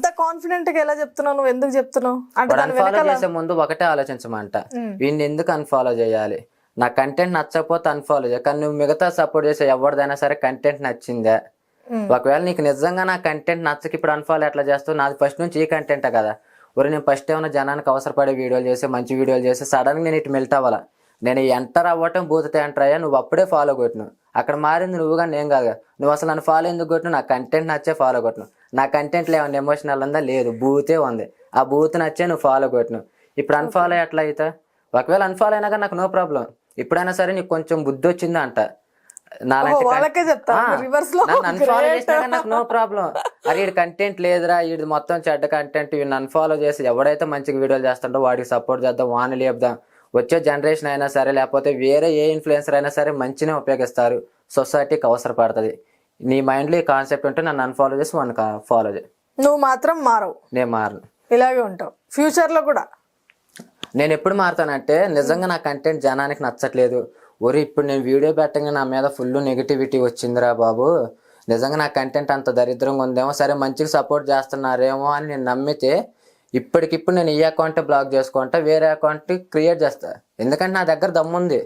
అంత కాన్ఫిడెంట్ గా ఎలా చెప్తున్నావు, నువ్వు ఎందుకు చెప్తున్నావు అంటే వాడు దాని అన్ఫాలో వెనకాల చేసే ముందు ఒకటే ఆలోచించమంట, వీడిని ఎందుకు అన్ఫాలో చేయాలి, నా కంటెంట్ నచ్చకపోతే అన్ఫాలో చేయాలి. కానీ నువ్వు మిగతా సపోర్ట్ చేసే ఎవరిదైనా సరే కంటెంట్ నచ్చిందా, ఒకవేళ నీకు నిజంగా నా కంటెంట్ నచ్చక ఇప్పుడు అన్ఫాలో ఎట్లా చేస్తావు, నాది ఫస్ట్ నుంచి ఈ కంటెంటే కదా. నేను ఫస్ట్ ఏమైనా జనానికి అవసరపడే వీడియోలు చేసి మంచి వీడియోలు చేసి సడన్గా నేను ఇటు మెల్ట్ అవ్వాలా, నేను ఎంటర్ అవ్వటం బూతుతే ఎంటర్ అయ్యా, నువ్వు అప్పుడే ఫాలో కొట్టినావు. అక్కడ మారింది నువ్వు కానీ నేను కాదు. నువ్వు అసలు నన్ను ఫాలో ఎందుకు కొట్టినావు, నా కంటెంట్ నచ్చే ఫాలో కొట్టినావు. నా కంటెంట్లో ఏమన్నా ఎమోషనల్ ఉందా, లేదు, బూతే ఉంది. ఆ బూత్ నచ్చే నువ్వు ఫాలో కొట్టినావు. ఇప్పుడు అన్ఫాలో ఎట్లా అవుతా, ఒకవేళ అన్ఫాలో అయినా కానీ నాకు నో ప్రాబ్లం. ఇప్పుడైనా సరే నీకు కొంచెం బుద్ధి వచ్చిందా అంట, వాళ్ళకే చెప్తా రివర్స్ లో అన్ఫాలో చేసినా కానీ నాకు నో ప్రాబ్లం. అరే వీడి కంటెంట్ లేదురా, వీడి మొత్తం చెడ్డ కంటెంట్, వీడిని అన్ఫాలో చేసి ఎవడైతే మంచిగా వీడియోలు చేస్తుంటో వాడికి సపోర్ట్ చేద్దాం, వాని లేపుదాం. వచ్చే జనరేషన్ అయినా సరే లేకపోతే వేరే ఏ ఇన్ఫ్లుయెన్సర్ అయినా సరే మంచినే ఉపయోగిస్తారు, సొసైటీకి అవసరపడుతుంది. నీ మైండ్లో ఈ కాన్సెప్ట్ ఉంటే నన్ను అన్ఫాలో చేసి వాడిని ఫాలో చేయి. నువ్వు మాత్రం మారవు, నేను మారను, ఇలాగే ఉంటావు ఫ్యూచర్ లో కూడా. నేను ఎప్పుడు మారుతానంటే నిజంగా నా కంటెంట్ జనానికి నచ్చట్లేదు, ఇప్పుడు నేను వీడియో పెట్టగా నా మీద ఫుల్ నెగిటివిటీ వచ్చిందిరా బాబు, నిజంగా నా కంటెంట్ అంత దరిద్రంగా ఉందేమో, సరే మంచిగా సపోర్ట్ చేస్తున్నారేమో అని నేను నమ్మితే ఇప్పటికిప్పుడు నేను ఈ అకౌంట్ బ్లాక్ చేసుకుంటా, వేరే అకౌంట్ క్రియేట్ చేస్తా. ఎందుకంటే నా దగ్గర దమ్ముంది,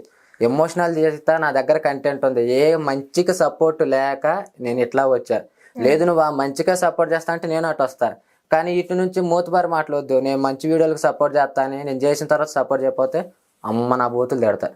ఎమోషనల్ చేస్తా, నా దగ్గర కంటెంట్ ఉంది. ఏ మంచిగా సపోర్ట్ లేక నేను ఇట్లా వచ్చా, లేదు నువ్వు ఆ మంచిగా సపోర్ట్ చేస్తా అంటే నేను అటు వస్తా. కానీ ఇటు నుంచి మూతబారి మాట్లాడొద్దు, నేను మంచి వీడియోలకు సపోర్ట్ చేస్తాను, నేను చేసిన తర్వాత సపోర్ట్ చేయకపోతే అమ్మ నా బూతులు తిడతా.